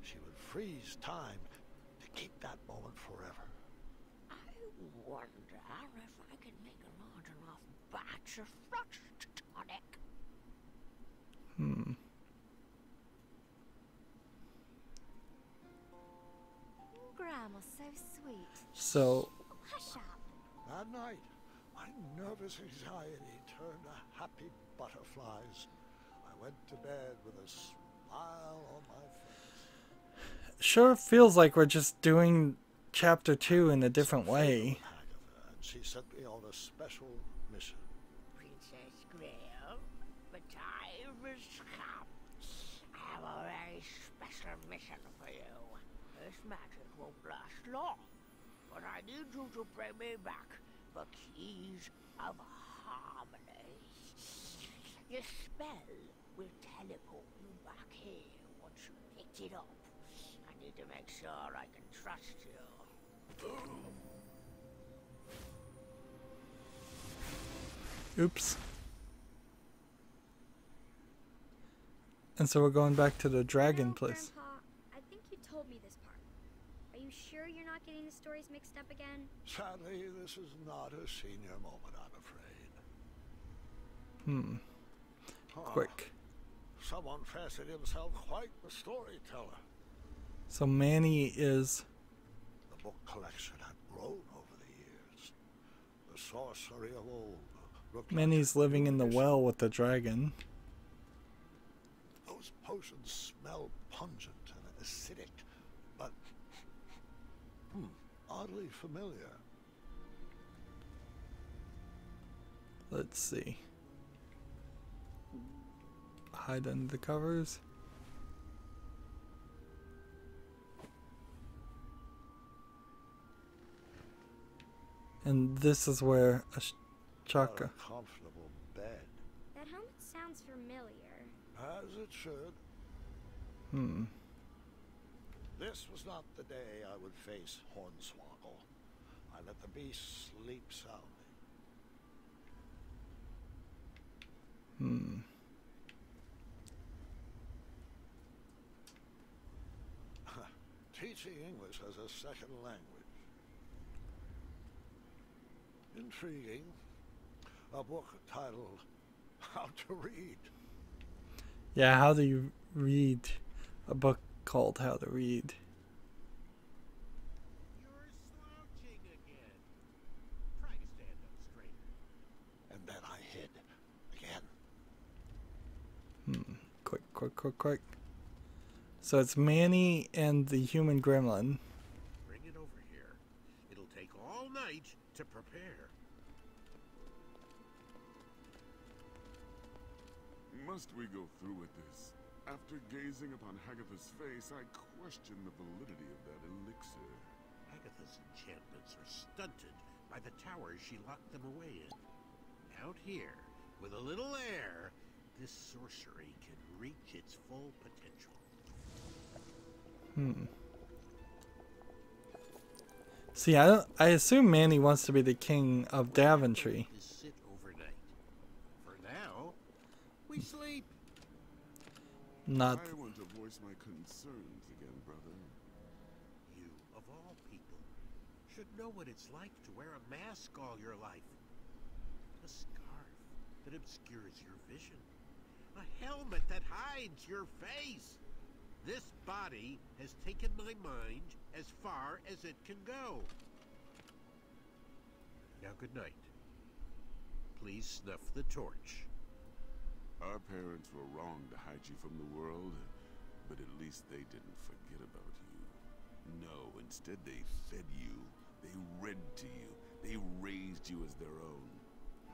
Speaker 5: She would freeze time to keep that moment forever.
Speaker 2: I wonder if I can make a large enough batch of frost tonic.
Speaker 3: Graham was so sweet.
Speaker 1: So,
Speaker 6: Hush up.
Speaker 5: That night, my nervous anxiety turned to happy butterflies. I went to bed with a smile on my face.
Speaker 1: sure feels like we're just doing chapter 2 in a different way.
Speaker 5: Hagatha, and she sent me on a special mission.
Speaker 2: Princess Graham, the time has come. I have a very special mission for you. This magic won't last long, but I need you to bring me back the keys of harmony. Your spell will teleport you back here once you picked it up. I need to make sure I can trust you.
Speaker 1: Oops. And so we're going back to the dragon place.
Speaker 7: Grandpa, I think you told me this part. Are you sure you're not getting the stories mixed up again?
Speaker 5: Sadly, this is not a senior moment, I'm afraid.
Speaker 1: Quick.
Speaker 5: Someone fancied himself quite the storyteller.
Speaker 1: So Manny is...
Speaker 5: The book collection had grown over the years. The sorcery of old looked like
Speaker 1: Manny's
Speaker 5: a
Speaker 1: living
Speaker 5: new
Speaker 1: in the
Speaker 5: edition.
Speaker 1: well with the dragon.
Speaker 5: Those potions smell pungent and acidic, but oddly familiar.
Speaker 1: Let's see. Hide under the covers. And this is where a
Speaker 5: What
Speaker 1: chaka.
Speaker 5: a comfortable bed,
Speaker 7: That helmet sounds familiar.
Speaker 5: as it should. This was not the day I would face Hornswoggle. I let the beast sleep soundly. Teaching English as a second language. Intriguing. A book titled How to Read.
Speaker 1: Yeah, how do you read a book called How to Read?
Speaker 8: You're slouching again. Try to stand up straighter.
Speaker 5: And then I hid again.
Speaker 1: Quick. So it's Manny and the human gremlin.
Speaker 8: Bring it over here. It'll take all night to prepare.
Speaker 9: Must we go through with this? After gazing upon Hagatha's face, I question the validity of that elixir.
Speaker 8: Agatha's enchantments are stunted by the towers she locked them away in. Out here, with a little air, this sorcery can reach its full potential.
Speaker 1: See, I assume Manny wants to be the king of Daventry.
Speaker 8: To sit overnight. For now, we sleep.
Speaker 1: Not.
Speaker 9: I want to voice my concerns again, brother.
Speaker 10: You, of all people, should know what it's like to wear a mask all your life. A scarf that obscures your vision. A helmet that hides your face. This body has taken my mind as far as it can go. Now, good night. Please snuff the torch.
Speaker 9: Our parents were wrong to hide you from the world, but at least they didn't forget about you. No, instead they fed you, they read to you, they raised you as their own.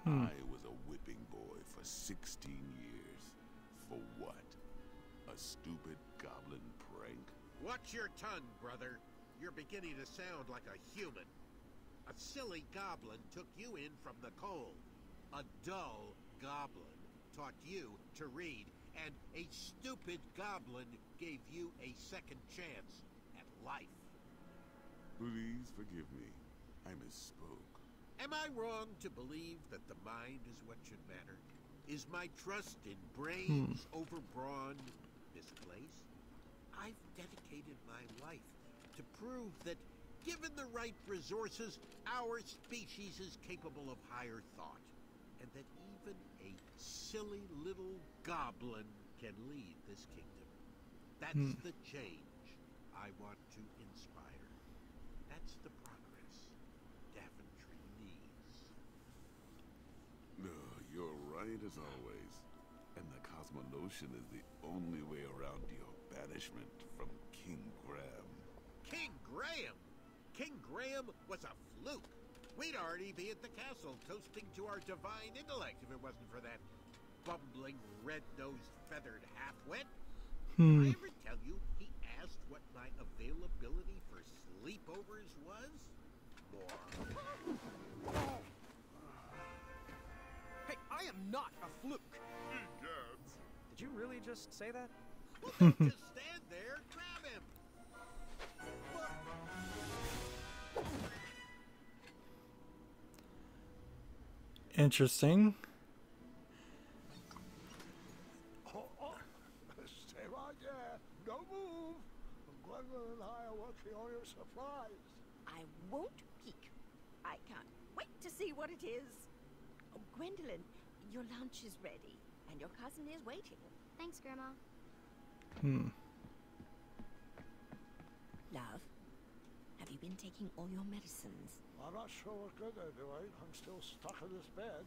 Speaker 9: I was a whipping boy for 16 years. For what? A stupid goblin prank?
Speaker 10: Watch your tongue, brother. You're beginning to sound like a human. A silly goblin took you in from the cold. A dull goblin taught you to read, and a stupid goblin gave you a second chance at life.
Speaker 9: Please forgive me. I misspoke.
Speaker 10: Am I wrong to believe that the mind is what should matter? Is my trust in brains overbrawn misplaced? I've dedicated my life to prove that, given the right resources, our species is capable of higher thought, and that even a silly little goblin can lead this kingdom. That's the change I want to inspire. That's the progress Daventry needs.
Speaker 9: No, you're right as always. And the Cosmolotion is the only way around your banishment from King Graham.
Speaker 10: King Graham? King Graham was a fluke. We'd already be at the castle toasting to our divine intellect if it wasn't for that bumbling, red-nosed, feathered half-wit. Did I ever tell you he asked what my availability for sleepovers was? More.
Speaker 4: Hey, I am not a fluke.
Speaker 9: Egads.
Speaker 4: Did you really just say that?
Speaker 10: Well, don't just stand there. Grab him.
Speaker 1: Interesting.
Speaker 5: Stay right there. Don't move. Gwendolyn and I are working on your supplies.
Speaker 2: I won't peek. I can't wait to see what it is. Oh, Gwendolyn, your lunch is ready, and your cousin is waiting.
Speaker 6: Thanks, Grandma.
Speaker 2: Love, have you been taking all your medicines?
Speaker 5: I'm not sure what good they're doing. I'm still stuck in this bed.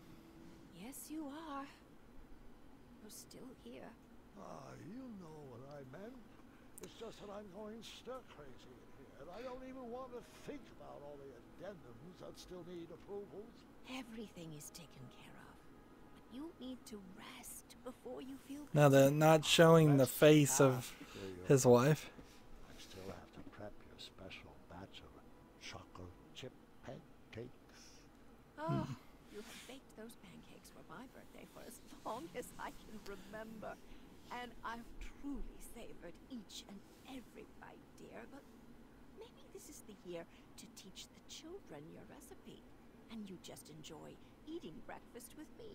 Speaker 2: Yes, you are. You're still here.
Speaker 5: You know what I meant. It's just that I'm going stir crazy in here, and I don't even want to think about all the addendums that still need approvals.
Speaker 2: Everything is taken care of. But you need to rest before you feel
Speaker 1: Now they're not showing the face of his wife.
Speaker 5: I still have to prep your special batch of chocolate chip pancakes.
Speaker 2: Oh, you have baked those pancakes for my birthday for as long as I can remember. And I've truly savored each and every bite, dear. But maybe this is the year to teach the children your recipe. And you just enjoy eating breakfast with me.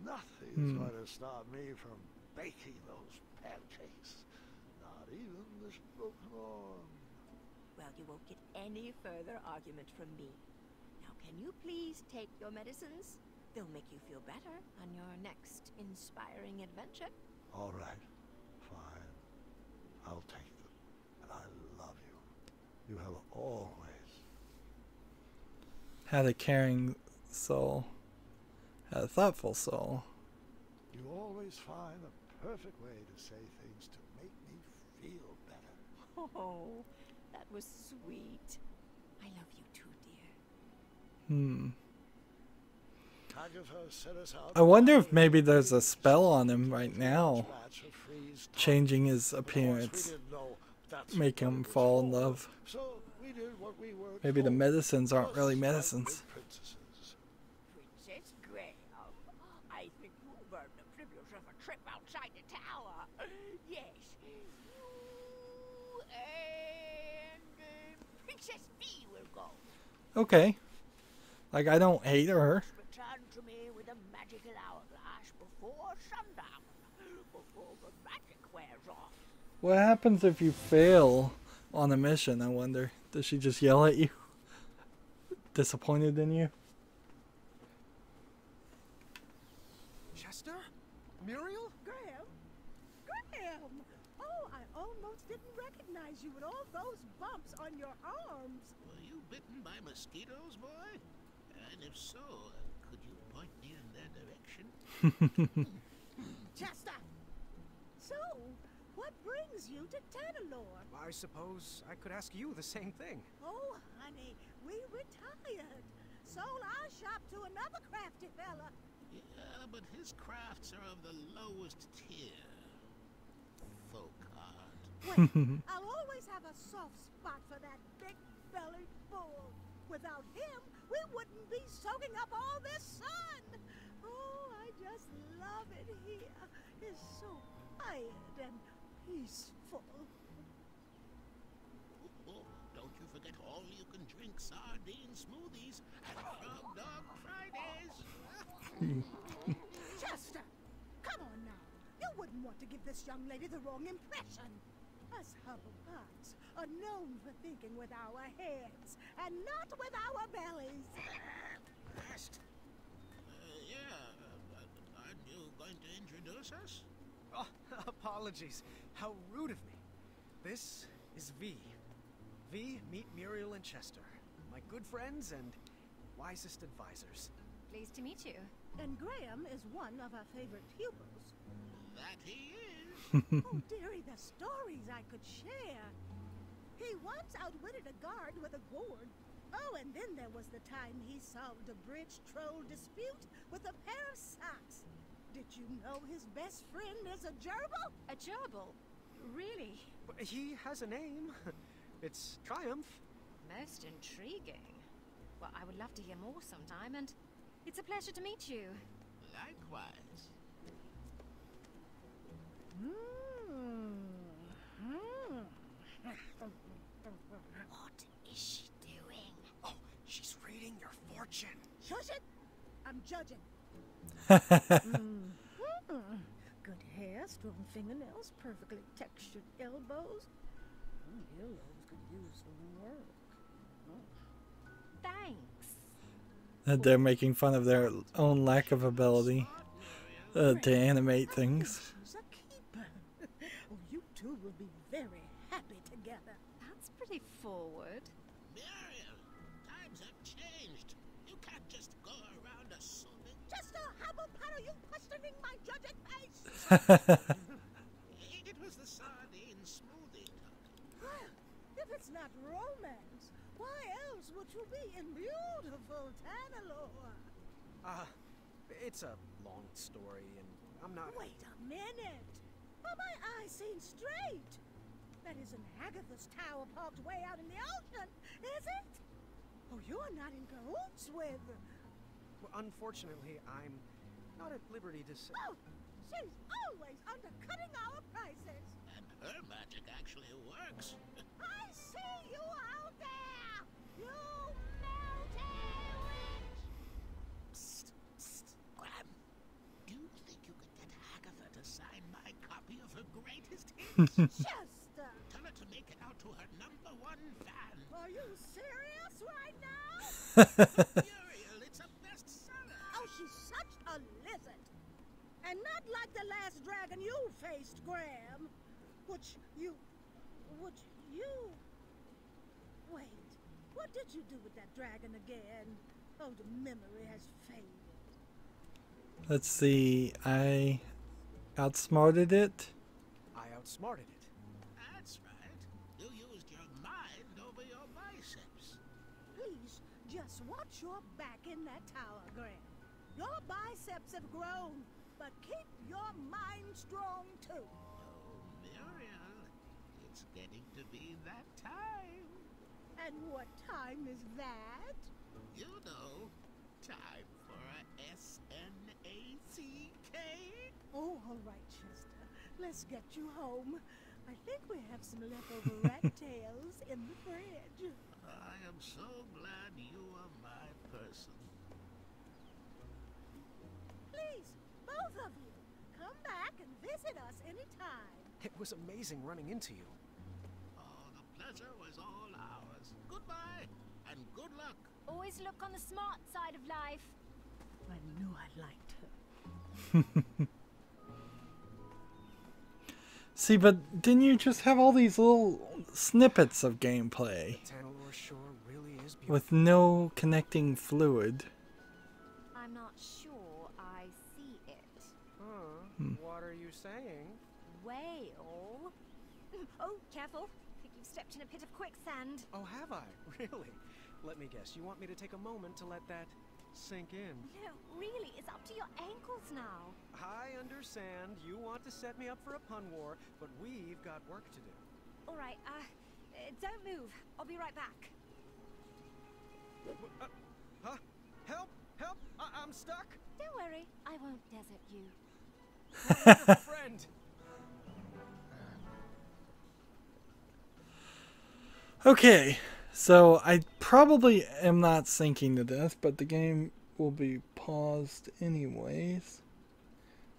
Speaker 5: Nothing's going to stop me from baking those pancakes. Not even this broken arm.
Speaker 2: Well, you won't get any further argument from me. Now, can you please take your medicines? They'll make you feel better on your next inspiring adventure.
Speaker 5: All right, fine. I'll take them. And I love you. You have always.
Speaker 1: Had a caring soul. Had a thoughtful soul.
Speaker 5: You always find a perfect way to say things to make me feel better.
Speaker 2: Oh, that was sweet. I love you too, dear.
Speaker 5: Agatha set us out.
Speaker 1: I wonder if maybe there's a spell on him right now, changing his appearance, make him fall in love.
Speaker 5: So we did what we were
Speaker 1: Maybe the
Speaker 5: told.
Speaker 1: medicines aren't really medicines.
Speaker 5: Princesses.
Speaker 2: Princess Graham, I think you've earned the privilege of a trip outside the tower. Yes, you and Princess V will go.
Speaker 1: Okay. Like, I don't hate her.
Speaker 2: Return to me with a magical hourglass before sundown, before the magic wears
Speaker 1: What happens if you fail on a mission, I wonder? Does she just yell at you? Disappointed in you?
Speaker 4: Chester? Muriel?
Speaker 2: Graham? Graham! Oh, I almost didn't recognize you with all those bumps on your arms.
Speaker 10: Were you bitten by mosquitoes, boy? And if so, could you point me in their direction?
Speaker 2: Chester! So, what brings you to Tanalor?
Speaker 4: I suppose I could ask you the same thing.
Speaker 2: Oh, honey, we retired. Sold our shop to another crafty fella.
Speaker 10: Yeah, but his crafts are of the lowest tier. Folk art.
Speaker 2: Wait, I'll always have a soft spot for that big-bellied bull. Without him, we wouldn't be soaking up all this sun. Oh, I just love it here. It's so quiet and peaceful.
Speaker 10: Oh, don't you forget all you can drink sardine smoothies and frog dog Fridays.
Speaker 2: Chester, come on now. You wouldn't want to give this young lady the wrong impression. Us Hubblebuds are known for thinking with our heads and not with our bellies.
Speaker 10: First, aren't you going to introduce us?
Speaker 4: Oh, apologies. How rude of me. This is V. V, meet Muriel and Chester. My good friends and wisest advisors.
Speaker 3: Pleased to meet you.
Speaker 2: And Graham is one of our favorite pupils.
Speaker 10: That he is.
Speaker 2: Oh, dearie, the stories I could share. He once outwitted a guard with a gourd. Oh, and then there was the time he solved a bridge troll dispute with a pair of socks. Did you know his best friend is a gerbil?
Speaker 3: A gerbil? Really?
Speaker 4: He has a name. It's Triumph.
Speaker 3: Most intriguing. Well, I would love to hear more sometime, and it's a pleasure to meet you.
Speaker 10: Likewise.
Speaker 2: What is she doing?
Speaker 4: Oh, she's reading your fortune.
Speaker 2: Shush it! I'm judging. Good hair, strong fingernails, perfectly textured elbows. Earlobes could use some work.
Speaker 3: Thanks.
Speaker 1: They're making fun of their own lack of ability to animate things.
Speaker 2: She's a keeper. Oh, you two will be very happy together.
Speaker 3: That's pretty forward.
Speaker 10: Muriel, times have changed. You can't just go around assuming.
Speaker 2: Chester, how about are you questioning my judging face?
Speaker 10: It was the sardine smoothie talking.
Speaker 2: Well, if it's not romance, why else would you be in beautiful Tanalor?
Speaker 4: It's a long story, and I'm not...
Speaker 2: Wait a minute. Are my eyes seen straight? That isn't Agatha's tower parked way out in the ocean, is it? Oh, you're not in cahoots with...
Speaker 4: Well, unfortunately, I'm not at liberty to say...
Speaker 2: Oh, she's always undercutting our prices.
Speaker 10: And her magic actually works.
Speaker 2: I see you out there! You melted witch!
Speaker 10: Psst, psst, Graham. Do you think you could get Agatha to sign my copy of her greatest hits?
Speaker 2: Chester!
Speaker 10: Tell her to make it out to her #1 fan.
Speaker 2: Are you serious right now?
Speaker 10: Muriel, it's a bestseller.
Speaker 2: Oh, she's such a lizard. And not like the last dragon you faced, Graham. Which you... Wait, what did you do with that dragon again? Oh, the memory has faded.
Speaker 1: Let's see. I outsmarted it.
Speaker 4: I outsmarted it.
Speaker 10: That's right. You used your mind over your biceps.
Speaker 2: Please, just watch your back in that tower, Graham. Your biceps have grown, but keep your mind strong, too.
Speaker 10: Oh, Muriel, it's getting to be that time.
Speaker 2: And what time is that?
Speaker 10: You know, time for a SNACK.
Speaker 2: Oh, all right, Chester. Let's get you home. I think we have some leftover rat tails in the fridge.
Speaker 10: I am so glad you are my person.
Speaker 2: Please, both of you, come back and visit us anytime.
Speaker 4: was amazing running into you.
Speaker 10: Oh, the pleasure was all ours. Goodbye, and good luck.
Speaker 3: Always look on the smart side of life.
Speaker 2: I knew I liked her.
Speaker 1: See, but didn't you just have all these little snippets of gameplay
Speaker 4: Tanalorr shore really is beautiful.
Speaker 1: with no connecting fluid?
Speaker 3: I'm not sure I see it.
Speaker 4: What are you saying?
Speaker 3: Whale? Oh, careful. I think you've stepped in a pit of quicksand.
Speaker 4: Oh, have I? Really? Let me guess. You want me to take a moment to let that sink in?
Speaker 3: No, really, it's up to your ankles now.
Speaker 4: I understand you want to set me up for a pun war, but we've got work to do.
Speaker 3: All right, don't move. I'll be right back.
Speaker 4: Huh? Help! Help! I'm stuck!
Speaker 3: Don't worry, I won't desert you.
Speaker 4: Wonderful friend!
Speaker 1: Okay, so I probably am not sinking to death, but the game will be paused anyways.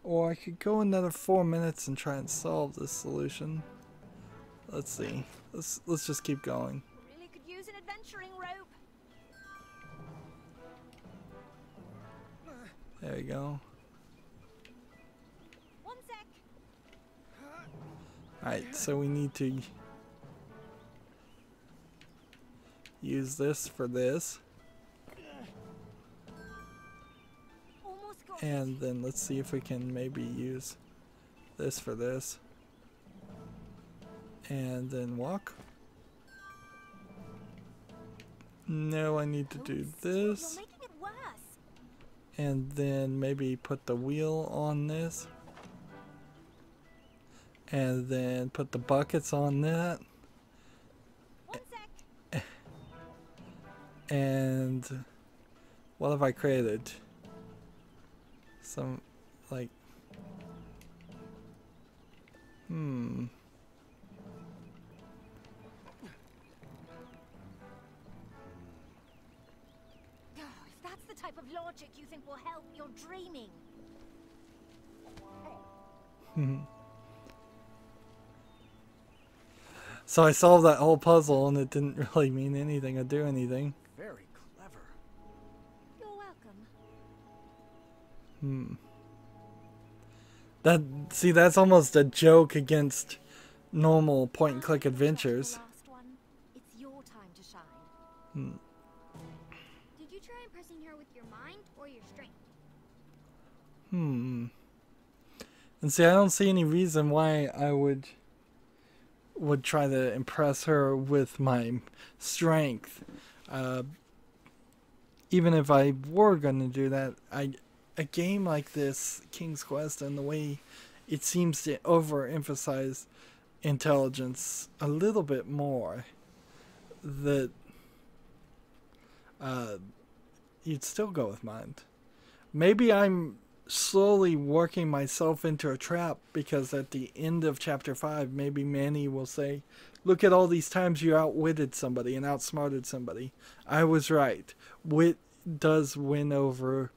Speaker 1: Or I could go another 4 minutes and try and solve this solution. Let's see. Let's just keep going.
Speaker 3: Really could use an adventuring rope.
Speaker 1: There we go.
Speaker 3: One sec.
Speaker 1: Alright, so we need to use this for this.
Speaker 3: Almost got
Speaker 1: And then let's see if we can maybe use this for this. And then walk. No, I need to do this.
Speaker 3: You're making it worse.
Speaker 1: And then maybe put the wheel on this. And then put the buckets on that.
Speaker 3: One sec.
Speaker 1: And what have I created? Some, like,
Speaker 3: Oh, if that's the type of logic you think will help, you're dreaming.
Speaker 1: So I solved that whole puzzle and it didn't really mean anything or do anything.
Speaker 4: Very clever.
Speaker 3: You're welcome.
Speaker 1: See, that's almost a joke against normal point-and-click adventures.
Speaker 3: Last one. It's your time to shine.
Speaker 7: Did you try impressing her with your mind or your strength?
Speaker 1: And see, I don't see any reason why I would try to impress her with my strength. Even if I were going to do that, a game like this, King's Quest, and the way it seems to overemphasize intelligence a little bit more, that you'd still go with mind. Maybe I'm slowly working myself into a trap, because at the end of chapter 5, maybe Manny will say, look at all these times you outwitted somebody and outsmarted somebody. I was right. Wit does win over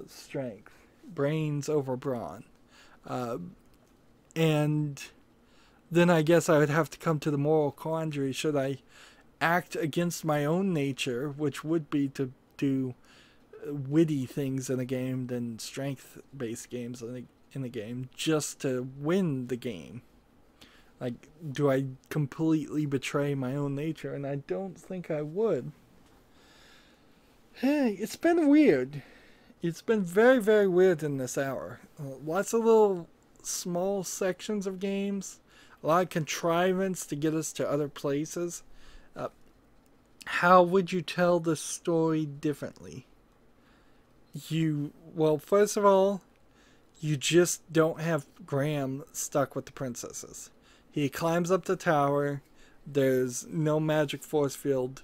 Speaker 1: strength. Brains over brawn. And then I guess I would have to come to the moral quandary. Should I act against my own nature, which would be to do witty things in a game than strength-based games in a game, just to win the game? Like, do I completely betray my own nature? And I don't think I would. Hey, it's been weird. It's been very, very weird in this hour. Lots of little small sections of games. A lot of contrivance to get us to other places. How would you tell the story differently? Well, first of all, you just don't have Graham stuck with the princesses. He climbs up the tower. There's no magic force field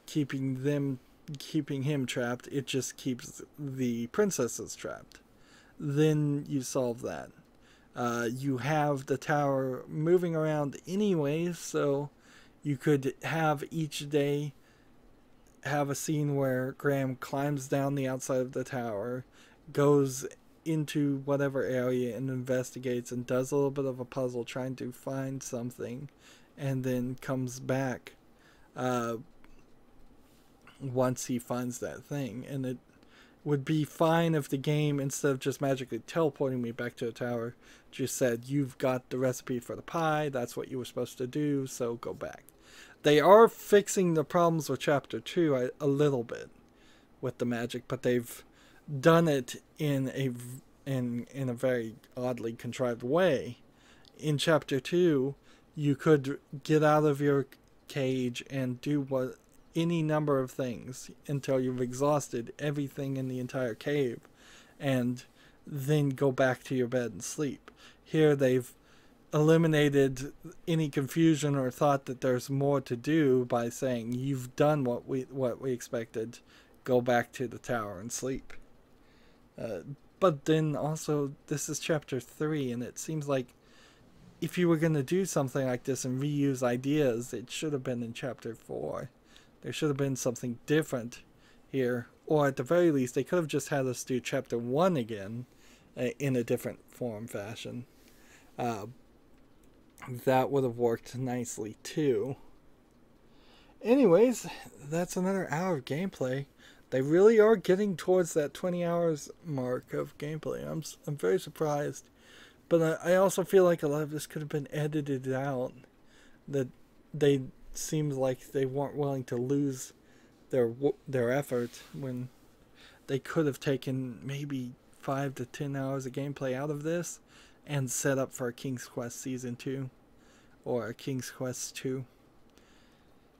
Speaker 1: keeping him trapped. It just keeps the princesses trapped. Then you solve that. You have the tower moving around anyway, so you could have each day have a scene where Graham climbs down the outside of the tower, goes into whatever area and investigates and does a little bit of a puzzle trying to find something, and then comes back once he finds that thing. And it would be fine if the game, instead of just magically teleporting me back to the tower, just said, you've got the recipe for the pie, that's what you were supposed to do, so go back. They are fixing the problems with Chapter 2 a little bit with the magic, but they've done it in a very oddly contrived way. In Chapter 2, you could get out of your cage and do any number of things until you've exhausted everything in the entire cave, and then go back to your bed and sleep. Here they've eliminated any confusion or thought that there's more to do by saying, you've done what we expected, go back to the tower and sleep. But then also, this is Chapter 3, and it seems like if you were going to do something like this and reuse ideas, it should have been in Chapter 4. There should have been something different here. Or at the very least, they could have just had us do Chapter 1 again in a different form fashion. That would have worked nicely too. Anyways, that's another hour of gameplay. They really are getting towards that 20 hours mark of gameplay. I'm very surprised. But I also feel like a lot of this could have been edited out. That they seems like they weren't willing to lose their effort when they could have taken maybe 5 to 10 hours of gameplay out of this and set up for a King's Quest Season 2 or a King's Quest 2.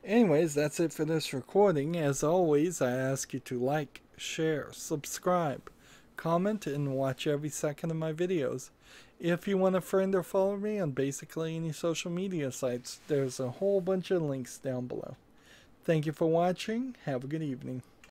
Speaker 1: Anyways, that's it for this recording. As always, I ask you to like, share, subscribe, comment, and watch every second of my videos. If you want to friend or follow me on basically any social media sites, there's a whole bunch of links down below. Thank you for watching. Have a good evening.